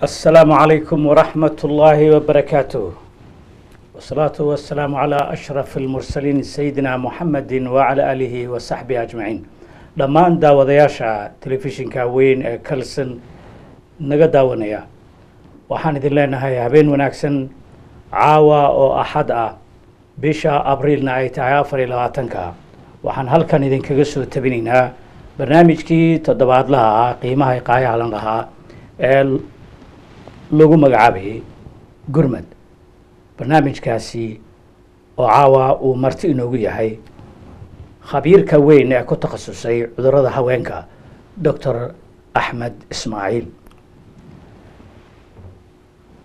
السلام عليكم ورحمة الله وبركاته والصلاة والسلام على أشرف المرسلين سيدنا محمد وعلى آله وصحبه أجمعين دمان داودياشا تلفزيون كاوين كالسن نغا داونيا waxaan idin leenahay habeen wanaagsan caawa oo axad ah bisha abriilna ay tahay 24 waxaan halkan idinkaga soo tabinaynaa barnaamijkii toddobaadlaha ah qiimaha ay qaayalan lahaa ee lagu magacaabayay Gurmad barnaamijkaasi oo caawa uu marti inoogu yahay khabiirka weyn ee ku takhasusay cudurrada haweenka Dr. Ahmed Ismail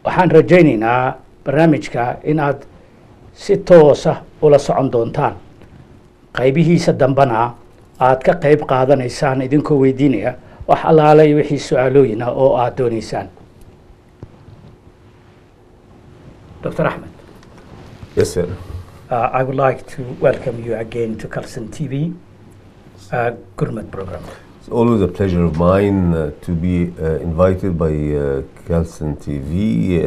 waxaan rajaynaynaa barnaamijka inaad si toos ah ula socon doontaan qaybihiisa dambana aad ka qayb qaadanaysaan idinkoo weydiinaya wax allaale wixii su'aalooyin ah oo aad doonaysaan Dr. Ahmed. Yes, sir. I would like to welcome you again to Kalson TV Gurmad program. It's always a pleasure of mine to be invited by Kalson TV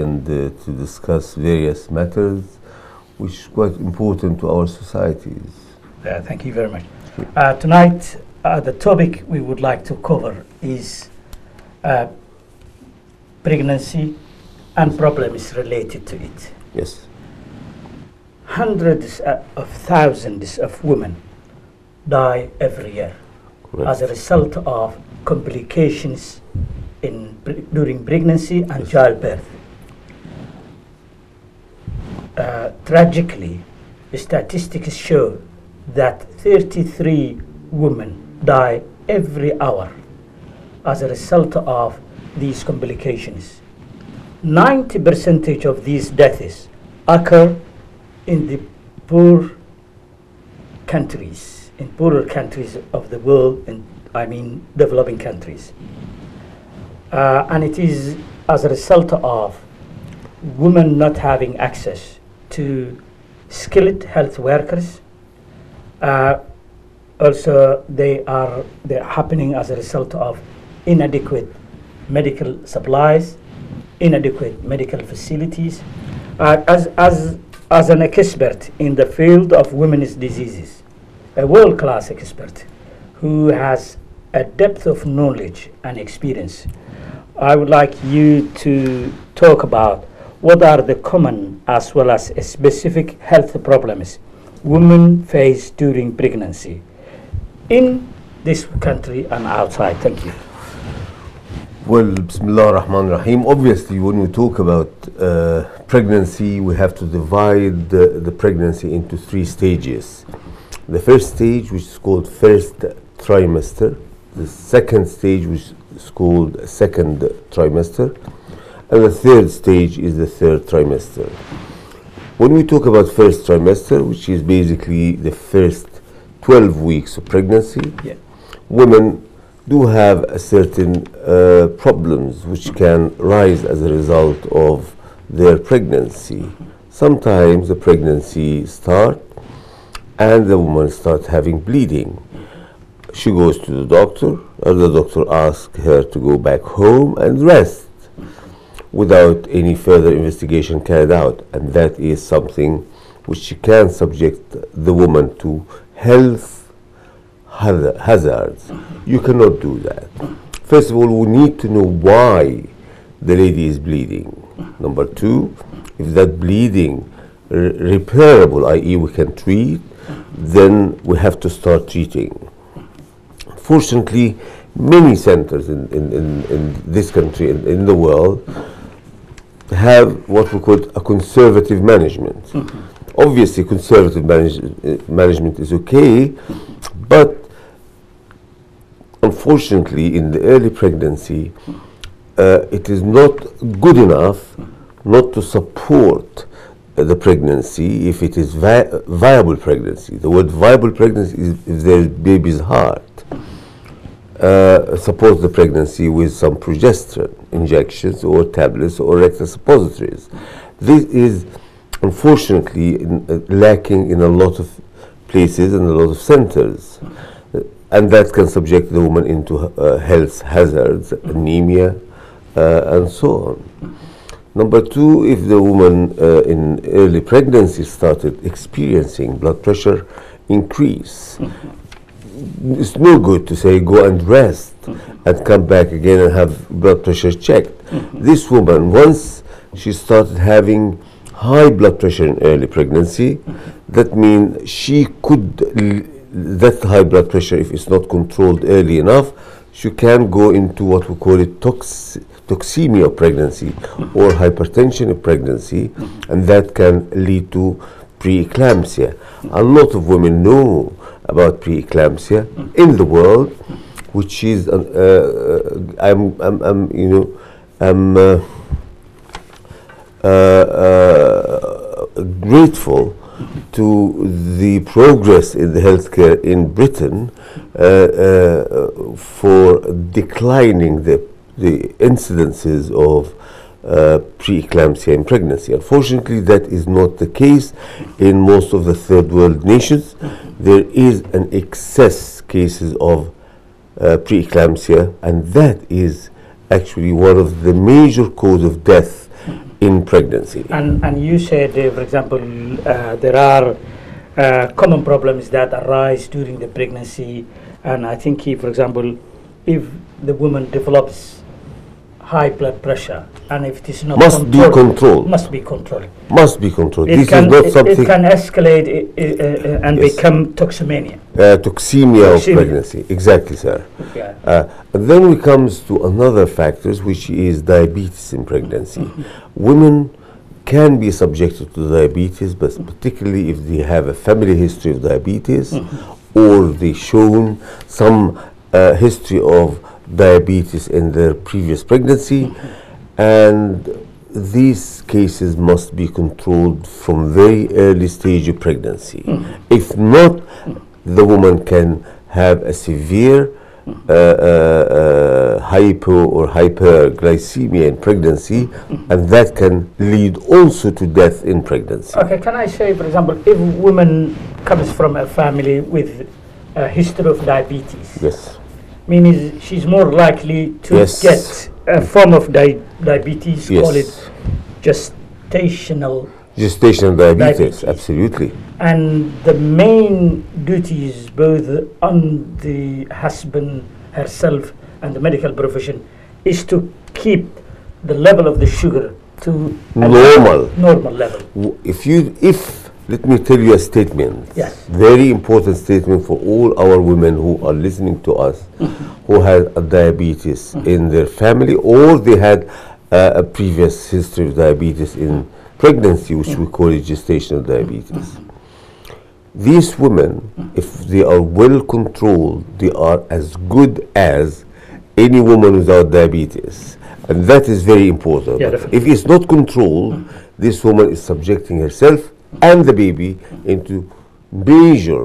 and to discuss various matters which is quite important to our societies. Thank you very much. Tonight, the topic we would like to cover is pregnancy and problems related to it. Yes. Hundreds of thousands of women die every year. Correct. As a result of complications during pregnancy and Yes. childbirth. Tragically, statistics show that 33 women die every hour as a result of these complications. 90% of these deaths occur in the poor countries. In poorer countries of the world, and I mean developing countries. And it is as a result of women not having access to skilled health workers. Also, they're happening as a result of inadequate medical supplies, inadequate medical facilities. As an expert in the field of women's diseases, a world-class expert who has a depth of knowledge and experience, I would like you to talk about what are the common as well as specific health problems women face during pregnancy in this country and outside. Thank you. Well, Bismillah ar-Rahman ar-Rahim. Obviously, when we talk about pregnancy, we have to divide the pregnancy into 3 stages. The first stage, which is called first trimester, the second stage, which is called second trimester, and the third stage is the third trimester. When we talk about first trimester, which is basically the first 12 weeks of pregnancy, Yeah. women do have a certain problems which can rise as a result of their pregnancy. Sometimes the pregnancy starts and the woman starts having bleeding. She goes to the doctor, and the doctor asks her to go back home and rest without any further investigation carried out. And that is something which can subject the woman to health hazards. You cannot do that. First of all, we need to know why the lady is bleeding. Number 2, if that bleeding repairable, i.e. we can treat, then we have to start treating. Fortunately, many centers in this country and in the world have what we call a conservative management. Obviously, conservative management is okay, but unfortunately, in the early pregnancy, it is not good enough not to support the pregnancy if it is viable pregnancy. The word viable pregnancy is if the baby's heart. Support the pregnancy with some progesterone injections or tablets or rectal suppositories. This is unfortunately lacking in a lot of places and a lot of centers. And that can subject the woman into health hazards, anemia, and so on. Number two, if the woman in early pregnancy started experiencing blood pressure increase, it's no good to say go and rest and come back again and have blood pressure checked. This woman, once she started having high blood pressure in early pregnancy, that means she could, that high blood pressure, if it's not controlled early enough, she can go into what we call it toxemia of pregnancy or hypertension of pregnancy, and that can lead to preeclampsia. A lot of women know about preeclampsia in the world, which is I'm grateful to the progress in the healthcare in Britain for declining the incidences of preeclampsia in pregnancy. Unfortunately, that is not the case in most of the third world nations. There is an excess cases of preeclampsia, and that is actually one of the major cause of death in pregnancy. And you said, for example, there are common problems that arise during the pregnancy, and I think, for example, if the woman develops high blood pressure, and if it is not must be controlled. Must be controlled. Must be controlled. This is not something. It can escalate and Yes. become toxemia. Toxemia of pregnancy. Exactly, sir. Yeah. And then we comes to another factors, which is diabetes in pregnancy. Women can be subjected to diabetes, but particularly if they have a family history of diabetes, or they shown some history of diabetes in their previous pregnancy, and these cases must be controlled from very early stage of pregnancy. If not, the woman can have a severe hypo or hyperglycemia in pregnancy, and that can lead also to death in pregnancy. Okay, can I say, for example, if a woman comes from a family with a history of diabetes, Yes. meaning she's more likely to Yes. get a form of diabetes, Yes. call it gestational. Gestational diabetes, Diabetes. absolutely. And the main duties, both on the husband, herself, and the medical profession, is to keep the level of the sugar to a normal level. Let me tell you a statement. Yes. Very important statement for all our women who are listening to us, who had a diabetes in their family, or they had a previous history of diabetes in pregnancy, which we call it gestational diabetes. These women, if they are well controlled, they are as good as any woman without diabetes. And that is very important. Yeah, definitely. If it's not controlled, this woman is subjecting herself and the baby into major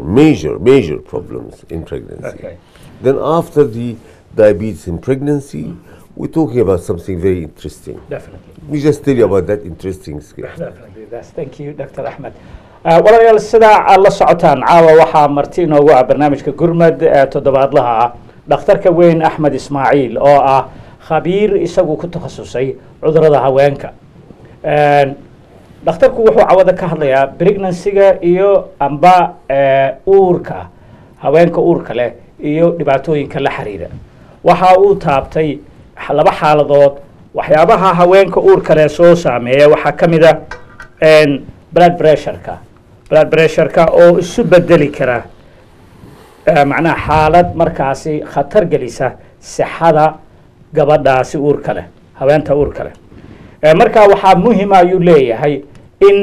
problems in pregnancy. Okay. Then after the diabetes in pregnancy, we're talking about something very interesting. Definitely. We just tell you about that interesting skill. Definitely. Thank you, Dr. Ahmed. walaalayaal sidaa aad la socotaan caawa waxaa marti inoogu ah barnaamijka Gurmad toddobaadlaha ah dhakhtarka weyn Ahmed Ismail oo ah khabiir isagu ku takhasusay cudurrada haweenka. dhakhtarku wuxuu cawada ka hadlayaa pregnancy-ga iyo amba uurka haweenka uurka leh iyo dhibaatooyinka la xiriira. waxa uu taabtay laba xaaladood waxyaabaha haweenka uurka leh soo saameeya waxaa ka mid ah blood pressure-ka oo isu bedeli kara macnaha xaalad markaasi khatar gelisa sixada gabadhaasi uurka leh haweenta uurka leh. marka waxaa muhiim ah ayuu leeyahay in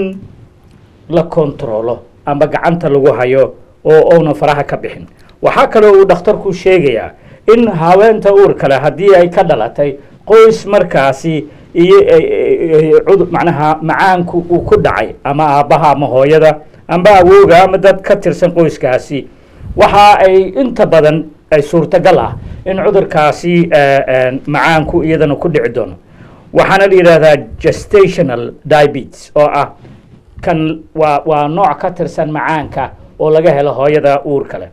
la kontrolo amba gacanta lagu hayo oo oona faraha ka bixin. waxaa kale uu dhakhtarku sheegayaa in haweenta uurka leh haddii ay ka dhalatay qoys markaasi iyo macnaha macaanku uu ku dhacay ama aabbaha ama hooyada amba awowga ama dad ka tirsan qoyskaasi, waxa ay inta badan ay suurtagal ah in cudurkaasi macaanku iyadana ku dhici doono. waxaana la yidhaahdaa gestational diabetes oo ah kan waa nooc ka tirsan macaanka oo laga helo hooyada uurka leh.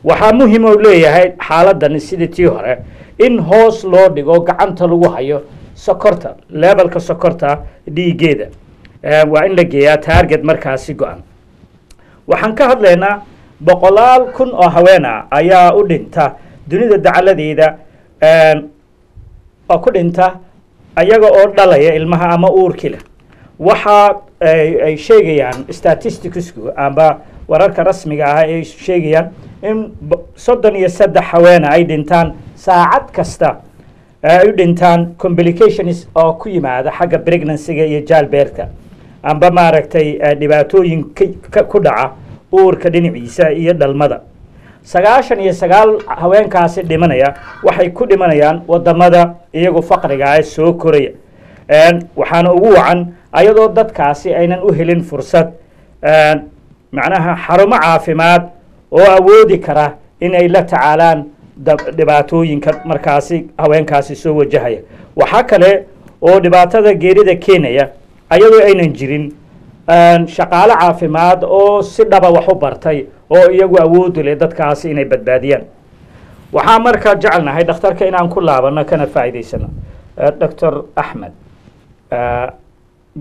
waxaa muhiim u leeyahay xaaladan sidii tii hore in hoos loo dhigo gacanta lagu hayo sokorta levelka sokorta dhiigeeda waa in la geeyaa target markaasi go-an. waxaan ka hadlaynaa 100,000 oo haweena ayaa u dhinta dunida dacaladeeda oo ku dhinta ayaga oo dhalaya ilmaha ama uurki leh. waxa ay sheegayaan statisticsku amba wararka rasmiga ah ay sheegayaan in 33 haweena ay dhintaan saacad kasta ay u dhintaan complications oo ku yimaada xagga pregnancy-ga iyo jaalbeerka amba maaragtay dhibaatooyin ku dhaca uurka dhinaciisa iyo dhalmada. 99 haweenkaasi dhimanaya waxay ku dhimanayaan wadamada iyagu faqriga ah soo koraya. waxaana ugu wacan ayadoo dadkaasi aynan u helin fursad macnaha xarumo caafimaad oo awoodi kara inay la tacaalaan dhibaatooyinka markaasi haweenkaasi soo wajahaya. waxaa kale oo dhibaatada geerida keenaya ayadoo aynan jirin shaqaale caafimaad oo si dhaba wax u bartay oo iyagu awood u leh dadkaasi inay badbaadiyaan. waxaa markaa jecelnahay dhakhtarka inaan ku laabano kana faa'iidaysano. Dr. Ahmed,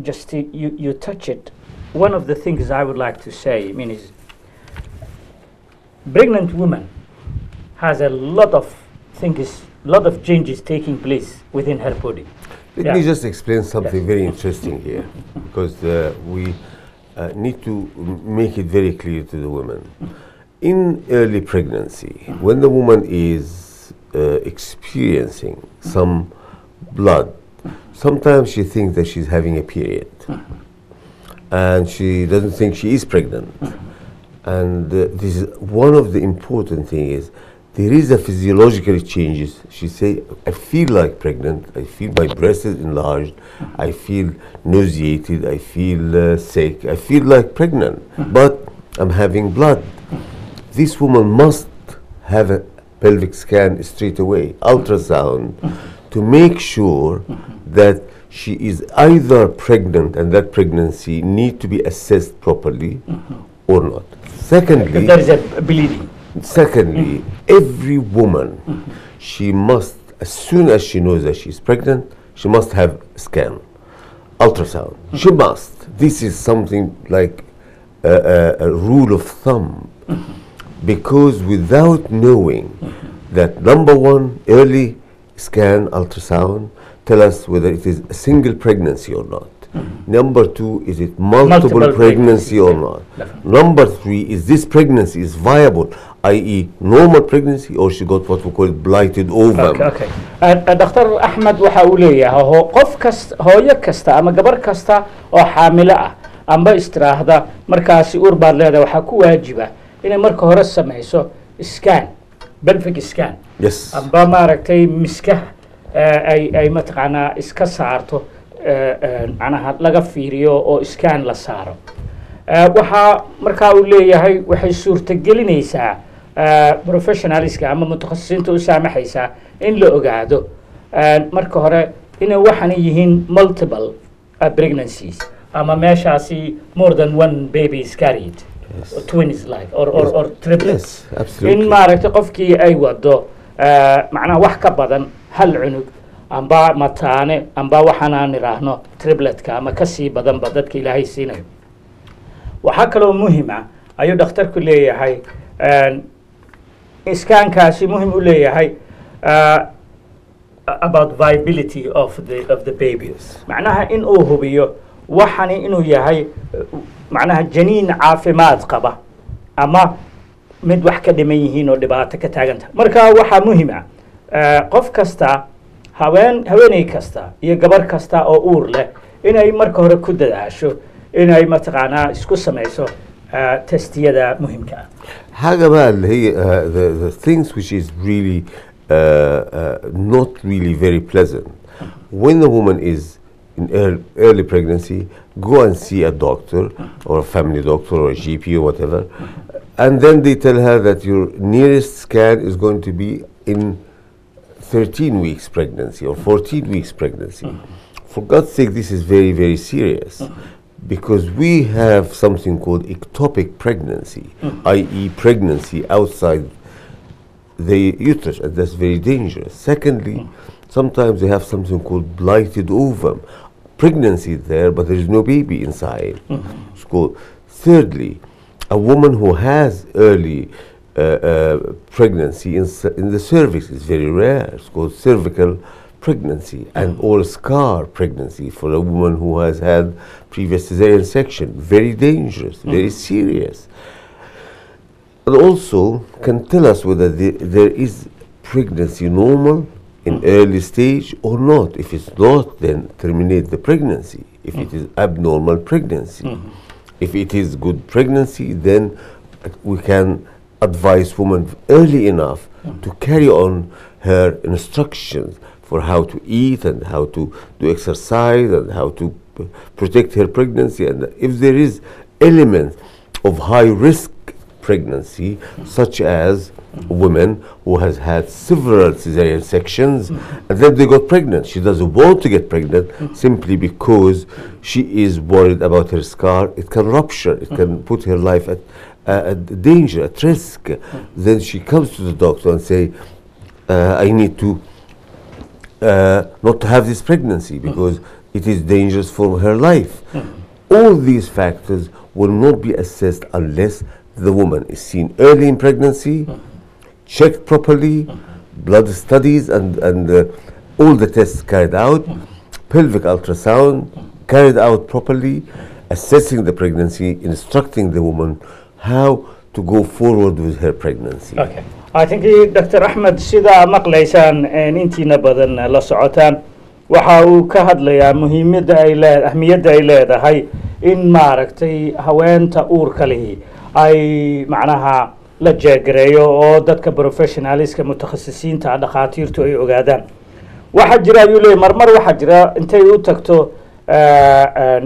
just you touch it. One of the things I would like to say, is pregnant woman has a lot of things, lot of changes taking place within her body. Let me just explain something very interesting here, because we need to make it very clear to the women. In early pregnancy, when the woman is experiencing some blood, sometimes she thinks that she's having a period, and she doesn't think she is pregnant. And this is one of the important things is there is a physiological changes. She say, I feel like pregnant, I feel my breast is enlarged, I feel nauseated, I feel sick, I feel like pregnant, but I'm having blood. This woman must have a pelvic scan straight away, ultrasound, to make sure that she is either pregnant and that pregnancy need to be assessed properly or not. Secondly, there is a bleeding. Secondly, every woman, she must, as soon as she knows that she's pregnant, she must have a scan, ultrasound. She must. This is something like a rule of thumb, because without knowing that, number one, early scan, ultrasound, tell us whether it is a single pregnancy or not. Number two, is it multiple pregnancy or not? Number three, is this pregnancy is viable, i.e. normal pregnancy, or she got what we call blighted ovum? Okay. Dr. Ahmed waxa uu leeyahay qof kasta, hooyo kasta ama gabar kasta oo xaamilo ah amba istiraahda markaasi uur baad leedahay waxaa ku waajiba inay marka hore samayso scan, pelvic scan. Yes. Amba maaragtay miskaha ay mataqaanaa iska saarto macnaha laga fiiriyo oo scan la saaro. waxaa markaa uu leeyahay waxay suurtagelinaysaa professionalska ama mutakhasisiinta u saamaxaysaa in la ogaado marka hore inay waxaan yihiin multiple pregnancies ama meeshaasi more than one baby is carried. Yes. Or twins like or triplets. Yes, absolutely. In maaragtay qofkii ay wado macnaha wax ka badan hal cunug amba mataane amba waxaan iraahno tripletka ama ka sii badan ba dadka Ilaahay siinayo. waxaa kaloo muhiim ah ayuu dhakhtarku leeyahay iskaankaasi muhiim u leeyahay about viability of the babies. macnaha in uu hubiyo waxani inuu yahay macnaha janiin caafimaad qaba ama mid wax ka dhiman yihiin oo dhibaato ka taaganta. marka waxaa muhiim ah qof kasta haweeney kasta iyo gabar kasta oo uur leh inay marka hore ku dadaasho inay mataqaanaa isku samayso testiyada muhiimka ah. Hagaban, the things which is really not really very pleasant. When the woman is in early pregnancy, go and see a doctor or a family doctor or a GP or whatever, and then they tell her that your nearest scan is going to be in 13 weeks pregnancy or 14 weeks pregnancy. For God's sake, this is very, very serious, because we have something called ectopic pregnancy, i.e. pregnancy outside the uterus, and that's very dangerous. Secondly, Sometimes they have something called blighted ovum. Pregnancy there, but there is no baby inside. It's called. Thirdly, a woman who has early pregnancy in the cervix is very rare. It's called cervical pregnancy, and or scar pregnancy for a woman who has had previous cesarean section. Very dangerous, very serious. And also can tell us whether there is pregnancy normal in early stage or not. If it's not, then terminate the pregnancy. If it is abnormal pregnancy. If it is good pregnancy, then we can advise women early enough to carry on her instructions for how to eat and how to do exercise and how to protect her pregnancy. And if there is elements of high risk pregnancy, such as women who has had several cesarean sections and then they got pregnant. She doesn't want to get pregnant simply because she is worried about her scar. It can rupture. It can put her life at danger, at risk. Then she comes to the doctor and say, I need to not to have this pregnancy because it is dangerous for her life. All these factors will not be assessed unless the woman is seen early in pregnancy, checked properly, blood studies and all the tests carried out, pelvic ultrasound carried out properly, assessing the pregnancy, instructing the woman how to go forward with her pregnancy. Okay. I think Dr. Ahmed sida maqlaysaan intiina badan la socotaan waxa uu ka hadlayaa muhiimadda ay leedahay ahmiyadda ay leedahay in maaragtay haweenta uurka leh ay macnaha la jeegareeyo oo dadka professionalska mutakhasisiinta dhaqaatiirtu ay ogaadaan waxa jira ayuu leeyahay marmar waxa jira intay u tagto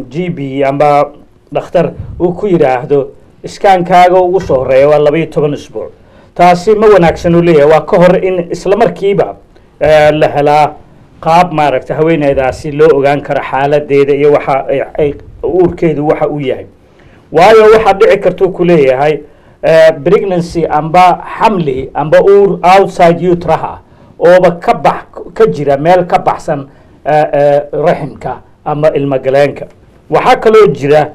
GB amba dhakhtar uu ku yiraahdo iskaankaaga ugu soo horeeya waa 12 usbuuc taasi ma wanaagsan uu leeyahay waa ka hor in isla markiiba la helaa qaab maaragtay haweeneydaasi loo ogaan karo xaaladeeda iyo waxa ay uurkeedu waxa uu yahay waayo waxa dhici karto ku leeyahay pregnancy amba xamli amba uur outside utraha oo ka jira meel ka baxsan rahimka ama ilma galeenka waxa kaloo jira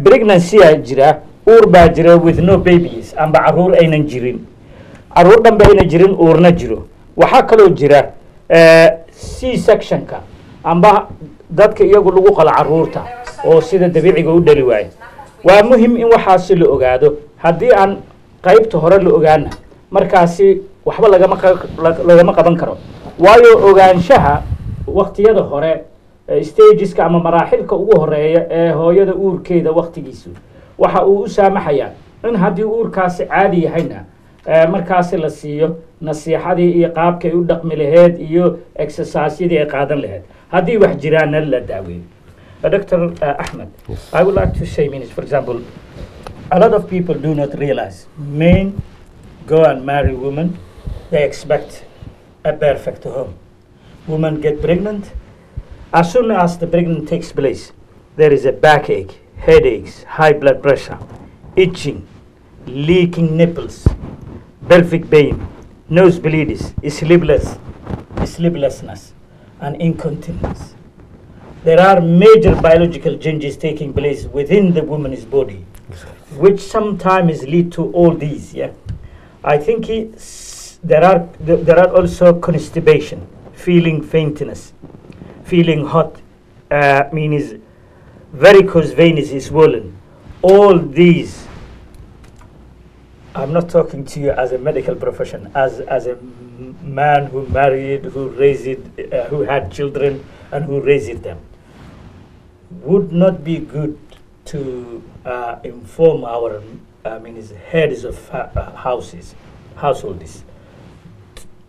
pregnancy jira uur baa jira with no babies amba caruur aynan jirin caruur dhanba aynan jirin uurna jiro waxa kaloo jira C-sectionka amba dadka iyagu lagu qala caruurta oo sida dabiiciga u dhali waay waa muhiim in waxaas la ogaado haddii aan qaybta hore la ogaana markaasi waxba lagama qaban karo waayo ogaanshaha waqtiyada hore stageska ama maraaxilka ugu horeeya ee hooyada uurkeeda waqtigiisu waxa uu u saamaxayaa in haddii uurkaasi caadi yahayna markaasi la siiyo nasiixadii iyo qaabkay u dhaqmi lahayd iyo exercise-yadii ay qaadan lahayd haddii wax jiraana la daaweeyo. Dr. Ahmed, I would like to say minutes. For example, a lot of people do not realize men go and marry women, they expect a perfect home. Women get pregnant. As soon as the pregnancy takes place, there is a backache, headaches, high blood pressure, itching, leaking nipples, pelvic pain, nosebleeds, sleeplessness, and incontinence. There are major biological changes taking place within the woman's body, which sometimes lead to all these. Yeah, I think there are also constipation, feeling faintness, feeling hot, means varicose veins is swollen. All these. I'm not talking to you as a medical profession, as a man who married, who raised, who had children, and who raised them. Would not be good to inform our heads of households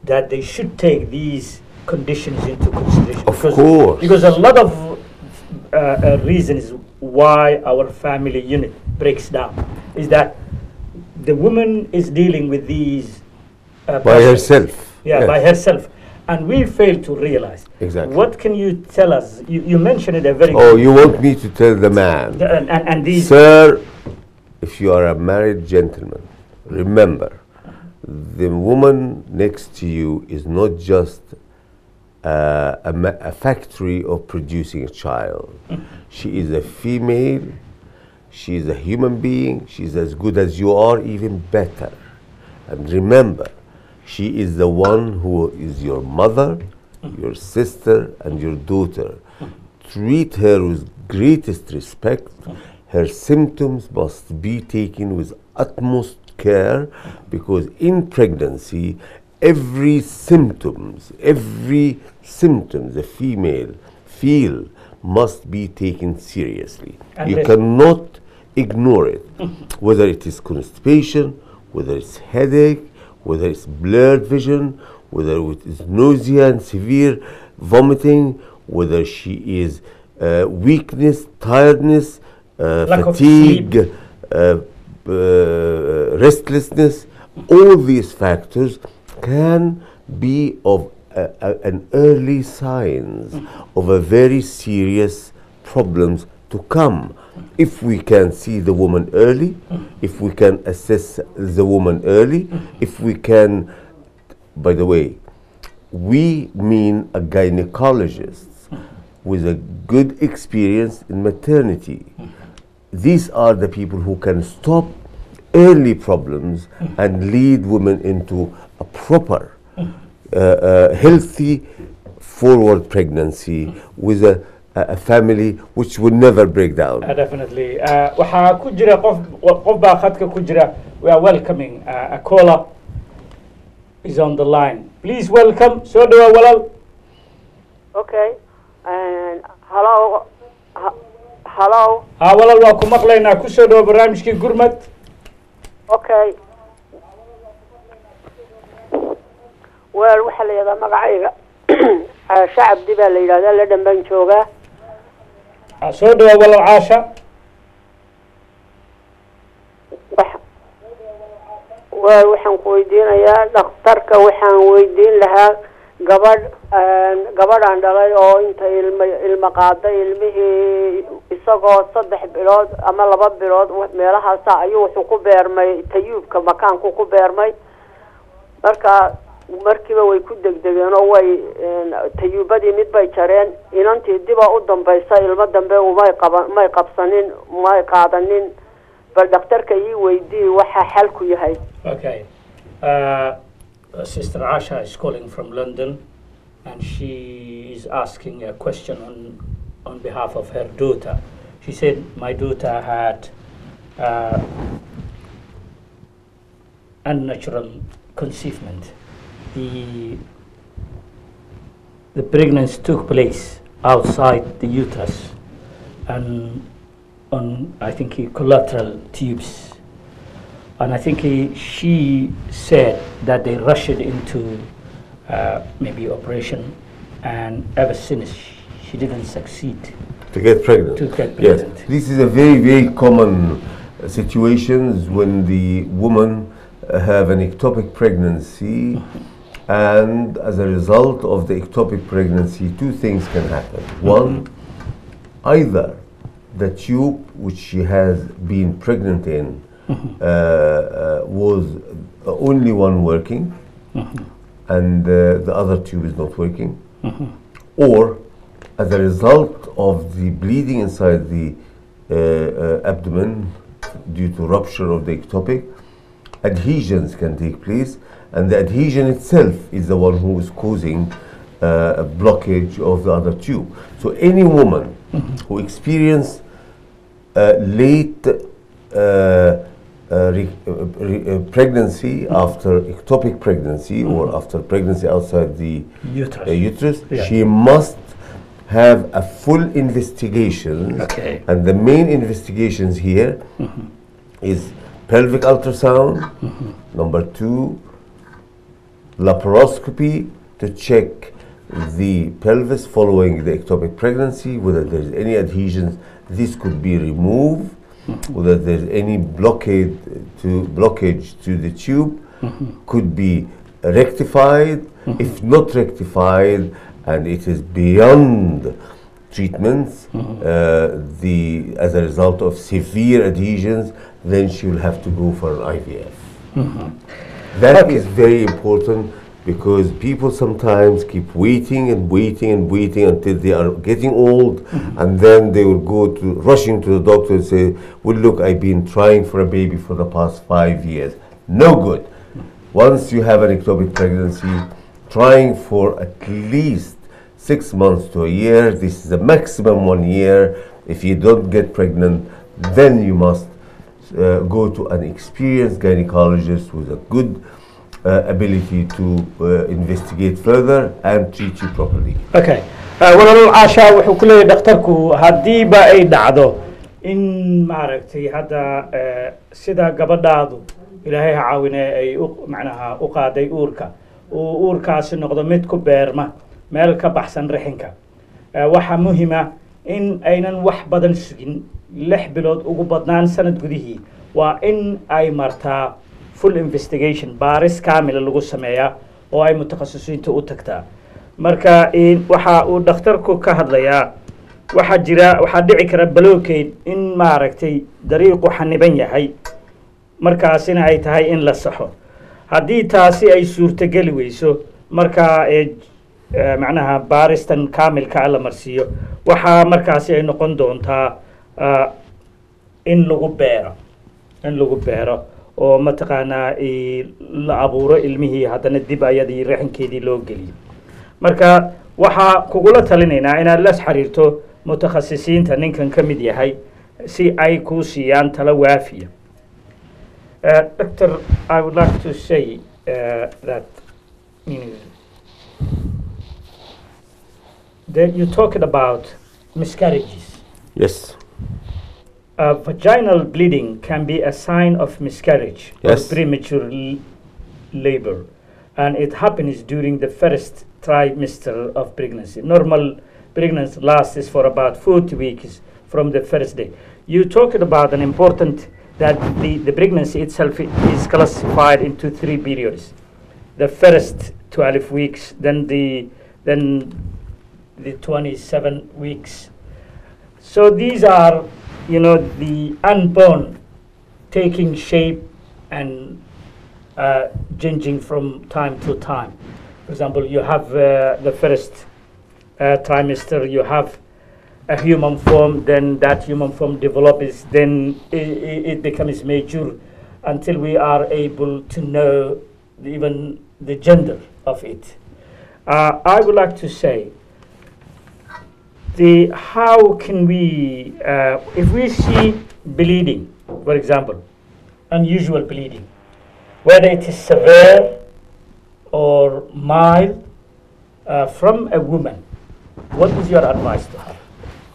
that they should take these conditions into consideration. Of course. Because a lot of reasons why our family unit breaks down is that the woman is dealing with these by herself. Yeah, yes. By herself. And we fail to realize. Exactly. What can you tell us? You mentioned it a very Oh, you want me to tell the man. And these. Sir, if you are a married gentleman, remember, the woman next to you is not just a factory of producing a child. She is a female. She is a human being. She is as good as you are, even better. And remember, she is the one who is your mother, your sister, and your daughter. Treat her with greatest respect. Her symptoms must be taken with utmost care, because in pregnancy, every symptoms the female feel must be taken seriously. And you cannot ignore it, whether it is constipation, whether it's headache, whether it's blurred vision, whether it is nausea and severe vomiting, whether she is weakness, tiredness, fatigue, restlessness. All these factors can be of an early signs of a very serious problems to come. If we can see the woman early, if we can assess the woman early, if we can, by the way, we mean a gynecologist with a good experience in maternity. These are the people who can stop early problems and lead women into a proper, healthy, forward pregnancy with a family which will never break down. Definitely. waxaa ku jira qof baa khadka ku jira. We are welcoming a caller is on the line. Please welcome. Soo dhawaad walaal. Okay. Hello. Hello. Walaal waa ku maqlaynaa. Ku soo dhawaad barnaamijkii Gurmad. Okay. Well, waxa la yiraahdaa magacayga shacab dibaa la yiraahdaa la dhanban jooga. Soo dhawaad walaal Caasha. waxaan ku weydiinayaa dhakhtarka, waxaan weydiin lahaa gabadhaan dhalay oo inta ilma qaaday, ilmihii isagoo 3 bilood ama 2 bilood meelahaas ayuu wuxuu ku beermay tayuubka makaanku ku beermay. markiiba way ku degdegeen oo way tayuubadii mid bay jareen. inantii diba u dambaysa ilmo dambe may qabsanin, may qaadanin. bal dhakhtarka ii weydii waxa xalku yahay. Okay. Sister Asha is calling from London, and she is asking a question on behalf of her daughter. She said, my daughter had unnatural conceivement. The pregnancy took place outside the uterus and on, I think, collateral tubes. And I think she said that they rushed into maybe operation, and ever since she didn't succeed to get pregnant. Yes, this is a very, very common situations when the woman have an ectopic pregnancy, and as a result of the ectopic pregnancy, 2 things can happen. One, either the tube which she has been pregnant in was only one working, and the other tube is not working, or as a result of the bleeding inside the abdomen due to rupture of the ectopic, adhesions can take place, and the adhesion itself is the one who is causing a blockage of the other tube. So any woman who experiences late pregnancy after ectopic pregnancy or after pregnancy outside the uterus, she must have a full investigation. Okay. And the main investigations here is pelvic ultrasound, number 2, laparoscopy to check the pelvis following the ectopic pregnancy, whether there's any adhesions, this could be removed, whether there's any blockage to the tube, could be rectified. If not rectified and it is beyond treatments, as a result of severe adhesions, then she will have to go for an IVF. That is very important because people sometimes keep waiting and waiting and waiting until they are getting old, and then they will go to rushing to the doctor and say, well, look, I've been trying for a baby for the past 5 years. No good. Once you have an ectopic pregnancy, trying for at least 6 months to a year, this is the maximum 1 year. If you don't get pregnant, then you must go to an experienced gynecologist with a good ability to investigate further and treat you properly. Okay. walaal caasha wuxuu ku leeyahay dhakhtarku haddiiba ay dhacdo in maaragtay hadda sida gabadhaadu ilaahay ha caawinee ay macnaha u qaaday uurka uu uurkaasi noqdo mid ku beerma meel ka baxsan rixinka waxaa muhiima in aynan wax badan sugin 6 bilood ugu badnaan sanad gudihii waa in ay martaa full investigation baaris kaamila lagu sameeyaa oo ay mutakhasisiinta u tagtaa marka waxa uu dhakhtarku ka hadlayaa waxaa dhici kara blockade in maaragtay dariiqu xaniban yahay markaasina ay tahay in la saxo haddii taasi ay suurtageli weyso marka macnaha baaristan kaamilka la marsiiyo waxaa markaasi ay noqon doontaa in lagu beero oo mataqaanaa la abuuro ilmihii haddana dib ayadii rixinkeedii loo geliyo marka waxaa kugula talinaynaa inaad la xiriirto mutakhasisiinta ninkan ka mid yahay si ay kuu siiyaan talo waafiya Doctor, I would like to say that you're talking about miscarriages. Yes. Vaginal bleeding can be a sign of miscarriage or Yes. premature labor, and it happens during the first trimester of pregnancy. Normal pregnancy lasts for about 40 weeks from the first day. You talked about an important that the pregnancy itself is classified into 3 periods. The first 12 weeks, then the 27 weeks. So these are, the unborn taking shape and changing from time to time. For example, you have the first trimester, you have a human form, then that human form develops, then it becomes mature until we are able to know even the gender of it. I would like to say, how can we, if we see bleeding, for example, unusual bleeding, whether it is severe or mild from a woman, what is your advice to her?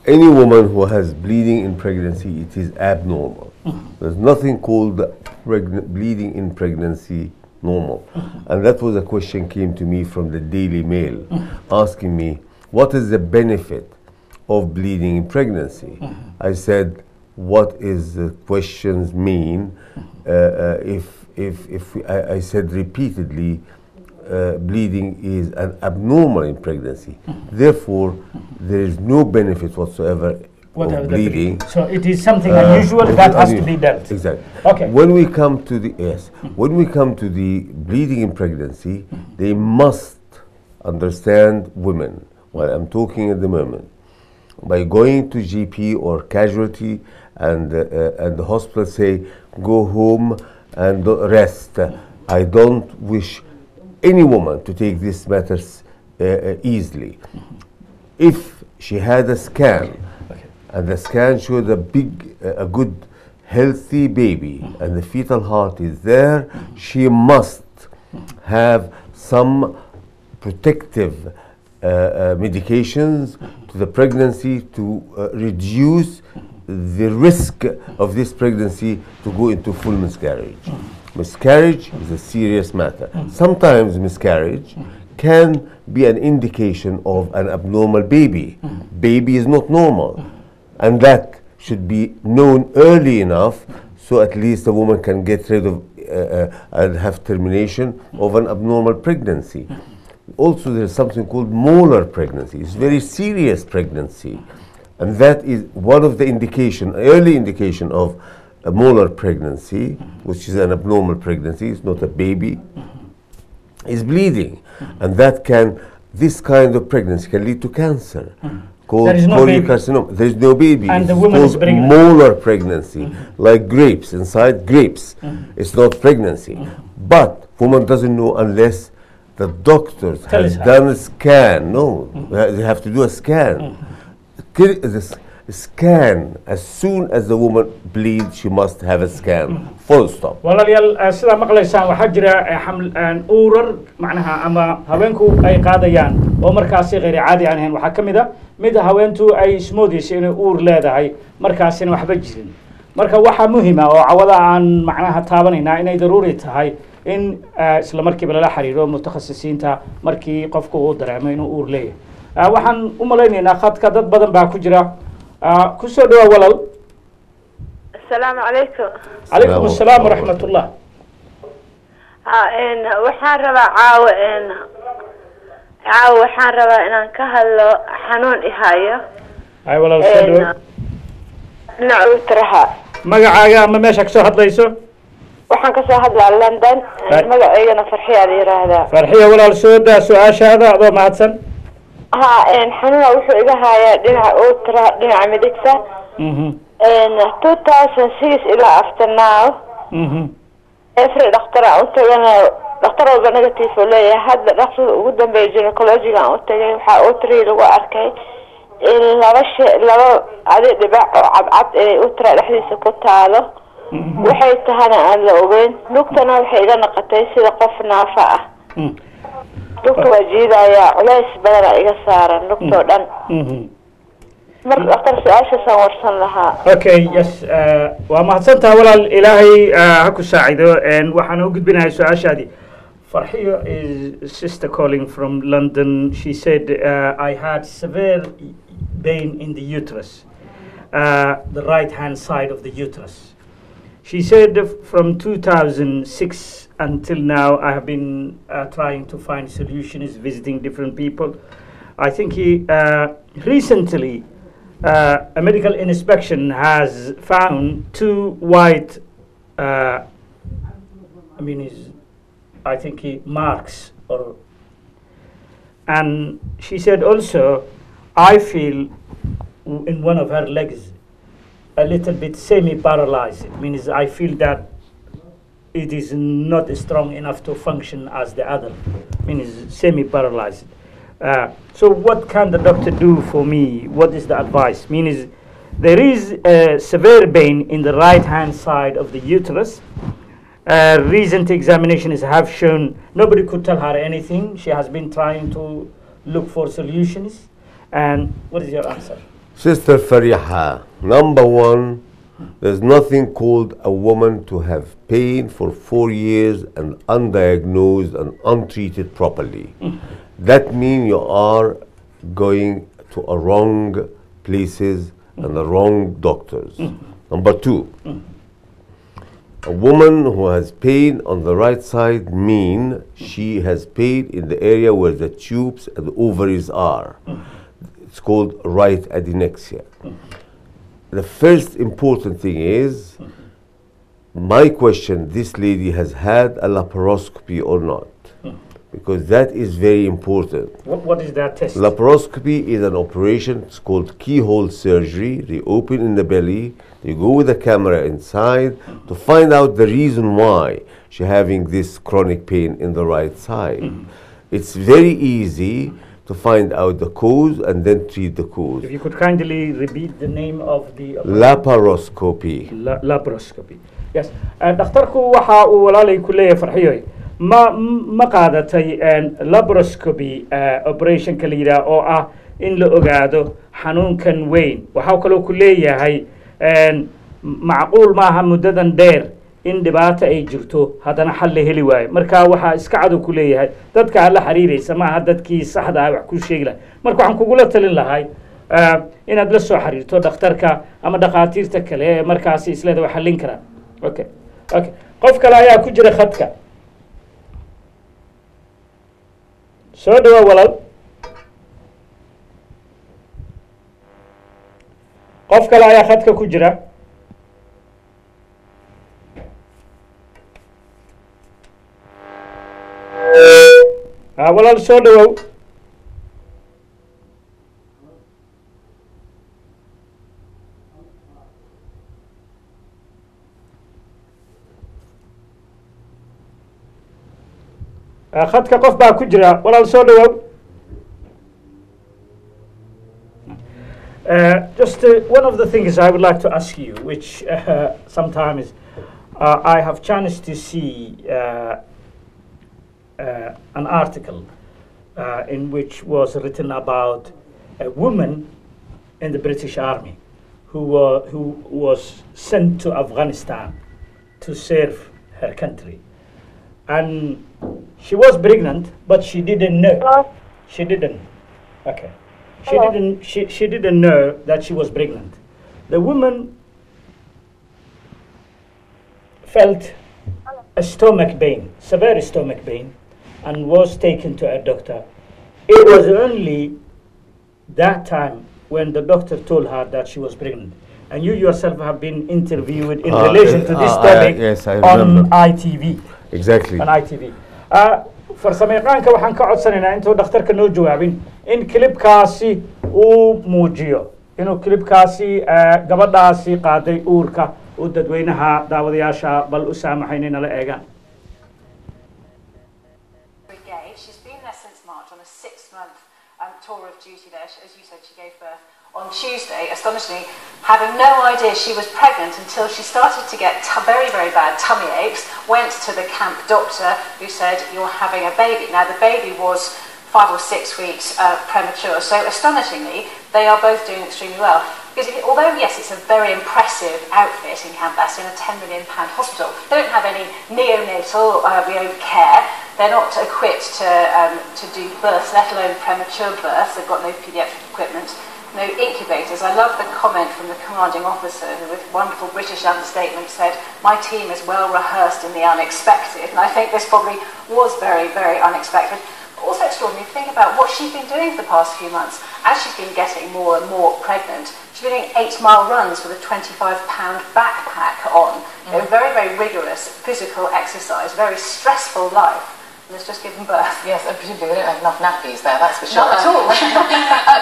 Any woman who has bleeding in pregnancy, it is abnormal. There's nothing called bleeding in pregnancy normal. And that was a question came to me from the Daily Mail, asking me, what is the benefit of bleeding in pregnancy? I said, what is the questions mean? I said repeatedly, bleeding is an abnormal in pregnancy. Therefore, there is no benefit whatsoever of bleeding. So it is something unusual that has to be dealt. Exactly. Okay. When we come to the when we come to the bleeding in pregnancy, they must understand women. While I'm talking at the moment, by going to GP or casualty and the hospital say go home and rest. I don't wish any woman to take these matters easily. If she had a scan and the scan showed a good healthy baby and the fetal heart is there, she must have some protective medications to the pregnancy to reduce the risk of this pregnancy to go into full miscarriage. Miscarriage is a serious matter. Sometimes miscarriage can be an indication of an abnormal baby. Baby is not normal, and that should be known early enough so at least the woman can get rid of and have termination of an abnormal pregnancy. Also, there is something called molar pregnancy. It's very serious pregnancy, and that is one of the early indication of a molar pregnancy, which is an abnormal pregnancy. It's not a baby. is bleeding, and that can, this kind of pregnancy can lead to cancer. Called There is no baby. carcinoma. There is no baby. And the It's woman is called pregnant. molar pregnancy, like grapes, inside grapes. It's not pregnancy. But woman doesn't know unless the doctors Tells have her. done a scan. No, they have to do a scan. The scan, as soon as the woman bleeds, she must have a scan. Full stop. walaalayaal sidaa maqlaysaan waxaa jira uurar macnaha ama haweenku ay qaadayaan oo markaasi غير caadi aan ahayn waxaa ka mid ah mid haweentu ay ismoodayso inay uur leedahay markaasina waxba jirin marka waxaa muhiim ah oo cawada aan macnaha taabanaynaa inay daruuri tahay in isla markiiba lala xiriiro mutakhasisiinta markii qofku uu dareemo inuu uur leeyahay waxaan u malaynaynaa khadka dad badan baa ku jira ku soo dhawaa walal السلام عليكم. عليكم السلام ورحمة الله. waxaan rabaa caawa waxaan rabaa inaan ka hadlo xanuun i hayo. ay walaal soo dhawo. dhinaca ultraha. magacaaga ama meesha ka soo hadlayso? waxaan ka soo hadlaa London. magacaygana Farxiya la yiraahdaa. Farxiya walaal soo daa su'aashaada adoo mahadsan. xanuuna wuxuu iga hayaa dhinaca ultra dhinaca midigta. 2006 ilaa after now. every doctor aan u tagana doctor walba negative oo leeyahay hadda dhakhtarka ugu dambeeya gynecology aan u tagay waxaa ultra lagu arkay laba adi dhibac oo cadcad ee ultra dhexdiisa ku taalo waxay tahana aan la ogeyn lugtana waxay iga noqotay sida qof naafa ah lugta waa jiidayaa culays badan iga saaran lugtoo dhan marka dhakhtar su-aashaasaan warsan lahaa. Okay, yes, waa mahadsantaha walaal ilaahay ha ku saacido waxaan u gudbinahay su-aashaadii. Farhiya is sister calling from London. She said I had severe pain in the uterus, the right hand side of the uterus. She said from 2006 until now I have been trying to find solutions, visiting different people. I think recently a medical inspection has found two white, I think marks, and she said also, I feel in one of her legs a little bit semi-paralyzed. It means I feel that it is not strong enough to function as the other, means semi-paralyzed. So what can the doctor do for me? What is the advice? Means there is a severe pain in the right hand side of the uterus. Recent examinations have shown nobody could tell her anything. She has been trying to look for solutions. And what is your answer? Sister Fariha, number one, there's nothing called a woman to have pain for 4 years and undiagnosed and untreated properly. That means you are going to a wrong places and the wrong doctors. Number two, a woman who has pain on the right side mean she has pain in the area where the tubes and the ovaries are. It's called right adnexia. The first important thing is, my question, this lady has had a laparoscopy or not? Because that is very important. What is that test? Laparoscopy is an operation, it's called keyhole surgery. They open in the belly, they go with a camera inside to find out the reason why she's having this chronic pain in the right side. It's very easy to find out the cause and then treat the cause. If you could kindly repeat the name of the Laparoscopy. Laparoscopy. Yes. Dhakhtarku waxa uu walaalay ku leeyahay Farxiyo ma qaadatay laparoscopy operation ka la yiraahdo oo ah in la ogaado xanuunkan weyn waxa kaloo ku leeyahay macquul maaha muddadan dheer in dhibaato ay jirto haddana xal la heli waayo marka waxa iska cad ku leeyahay dadka la xiriiraysa maaha dadkii saxda ah wax ku sheegi lahaa marka waxaan kugula talin lahay inaad la soo xiriirto dhakhtarka ama dhaqaatiirta kale ee markaasi isleedahay wax xallin karaan. Okay, qof kale ayaa ku jira khadka. soo dhawaad walaal. qof kale ayaa khadka ku jira. walaal soo dhawow. khadka qof baa ku jira, walaal soo dhawow. Just one of the things I would like to ask you, which sometimes I have chanced to see an article in which was written about a woman in the British Army who was sent to Afghanistan to serve her country. And she was pregnant, but she didn't know. Hello? She didn't. Okay. Hello? She didn't know that she was pregnant. The woman felt a stomach pain, severe stomach pain, and was taken to a doctor. It was only that time when the doctor told her that she was pregnant. And you yourself have been interviewed in relation to this topic yes, I on remember. ITV. Exactly. On ITV. farsamayaqaanka waxaan ka codsanaynaa intuu dhakhtarka noo jawaabin in kilibkaasi uu muujiyo inuu kilibkaasi gabadhaasi qaaday uurka uu dadweynaha daawadayaasha bal u saamaxayn inay la eegaan. She's been there since March on a 6-month tour of duty there. As you said, she gave birth on Tuesday, astonishingly, having no idea she was pregnant until she started to get very, very bad tummy aches, went to the camp doctor who said, you're having a baby. Now, the baby was 5 or 6 weeks premature, so astonishingly, they are both doing extremely well. Because although, yes, it's a very impressive outfit in Camp Bastion, a £10 million hospital, they don't have any neonatal care. They're not equipped to do births, let alone premature births. They've got no paediatric equipment, no incubators. I love the comment from the commanding officer who, with wonderful British understatement, said, my team is well rehearsed in the unexpected. And I think this probably was very, very unexpected. Also extraordinary, think about what she's been doing for the past few months. As she's been getting more and more pregnant, she's been doing 8-mile runs with a 25-pound backpack on. You know, very, very rigorous physical exercise, very stressful life. And has just given birth. Yes, and presumably they don't have enough nappies there, that's for sure. Not at all.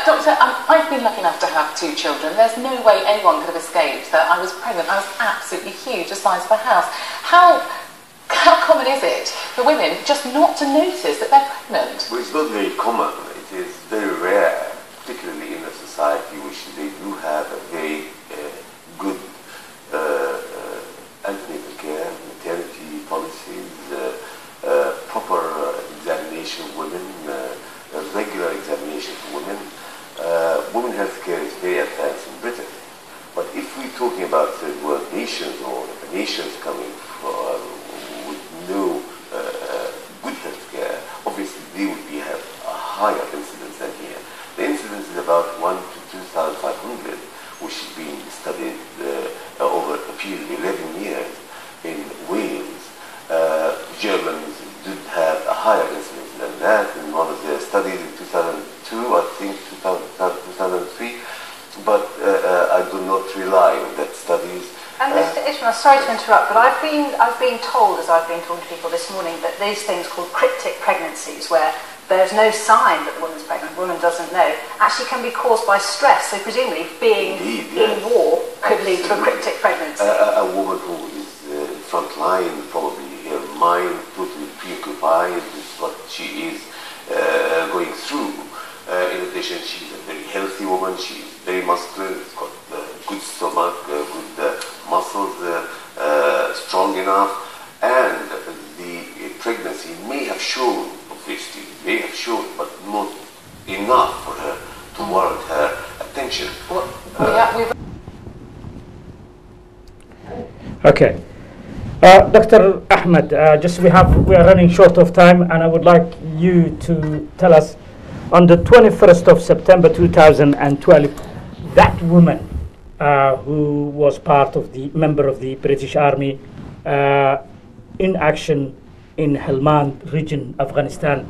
Doctor, I've been lucky enough to have 2 children. There's no way anyone could have escaped that I was pregnant. I was absolutely huge, the size of a house. How common is it for women just not to notice that they're pregnant? Well, it's not very common. It is very rare, particularly in a society which they do have a very good antenatal care, maternity policies, proper examination of women, regular examination for women. Women health care is very advanced in Britain. But if we're talking about third world nations or nations coming with no good health care, obviously they would have a higher incidence than here. The incidence is about 1 to 2,500, which is being studied over a period of 11 years in Wales. Germans did have a higher incidence than that in one of their studies in 2002, I think 2003, but I do not rely on that studies. And Mr. Ismail, sorry to interrupt, but I've been told, as I've been talking to people this morning, that these things called cryptic pregnancies, where there's no sign that the woman's pregnant, the woman doesn't know, actually can be caused by stress. So presumably being in war could lead to a cryptic pregnancy. A woman who is front line, probably her mind totally preoccupied with what she is going through. In addition, she's a very healthy woman, she's very muscular, she's got good stomach, good muscles, strong enough, and the pregnancy may have shown, obviously, may have shown, but not enough for her to warrant her attention. Okay. Dr. Ahmed, we are running short of time, and I would like you to tell us, on the 21st of September 2012, that woman who was member of the British Army in action in Helmand region, Afghanistan,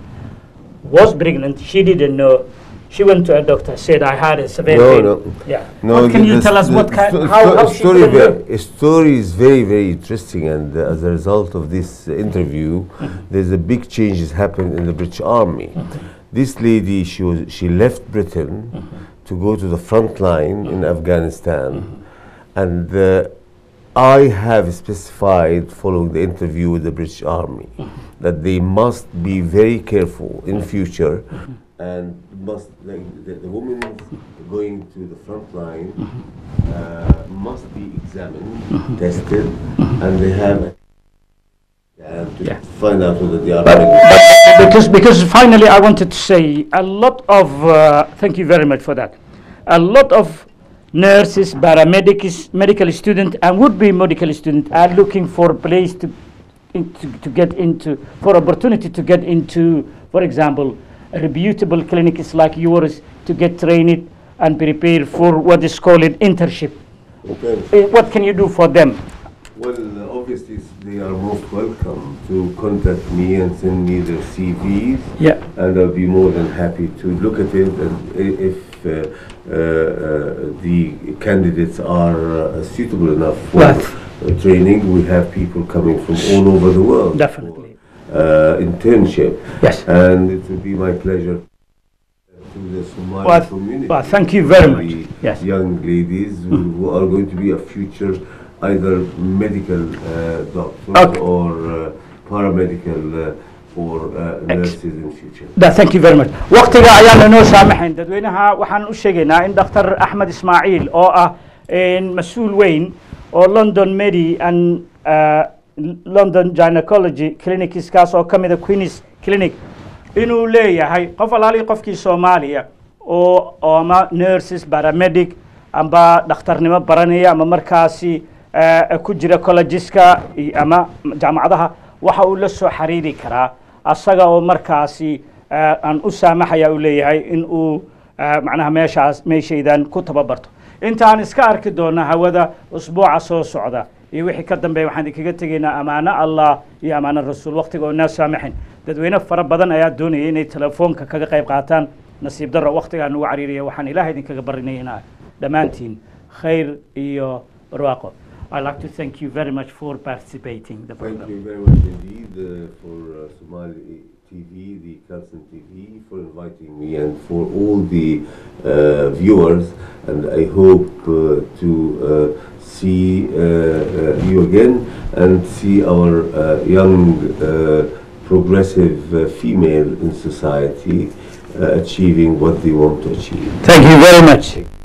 was pregnant. She didn't know. She went to a doctor, said, I had a severe pain. No. Yeah. No, What can you tell us what how she couldn't live? story is very, very interesting, and as a result of this interview, there's a big changes happened in the British Army. This lady, she left Britain to go to the front line in Afghanistan, and I have specified following the interview with the British Army that they must be very careful in future, and must, like the women going to the front line must be examined, tested, and they have to find out whether they are pregnant. Because finally I wanted to say a lot of thank you very much for that. A lot of nurses, paramedics, medical students, and would-be medical students are looking for a place to get into, for opportunity to get into, for example, reputable clinics like yours, to get trained and prepare for what is called internship. Okay. What can you do for them? Well, obviously they are most welcome to contact me and send me their CVs. Yeah. And I'll be more than happy to look at it, and if the candidates are suitable enough for training, we have people coming from all over the world. Definitely. For internship. Yes. And it will be my pleasure to the Somali community. Well, thank you very much. Yes. Young ladies who are going to be a future either medical doctors or paramedical or nurses in future. Thank you very much. وقتها أيام نو سامحين تدوينها وحن أشجعنا إن دكتور أحمد إسماعيل أو إن مسؤول وين أو لندن ميدي and London Gynecology Clinic إسكاس أو كم Queen's Clinic إنه ليه هاي قفل علي قفكي سوماليا أو ما nurses paramedic أما دكتور نما برانية أما مركزي كجرا كولجيسكا أما جامعتها وحاول سو حريري كرا أصلا أو مركزي أن أسامح يا أولي إنه معناها ماشي إذا كتب برضو أنت عن إسكار كدونا هذا أسبوع صعدا يوحي كدم بي وحنا كجتجينا أمانة الله يا أمانة الرسول وقت الناس سامحين تدوينا فرب بدن آيات دوني إني تلفون كقيب قاتان نصيب در وقت أنو عريرية وحنا إلهي دين كجبرني هنا دمانتين خير إيو رواقه. I'd like to thank you very much for participating. Thank you very much indeed for Somali TV, the Kalsan TV, for inviting me, and for all the viewers. And I hope to see you again and see our young progressive female in society achieving what they want to achieve. Thank you very much.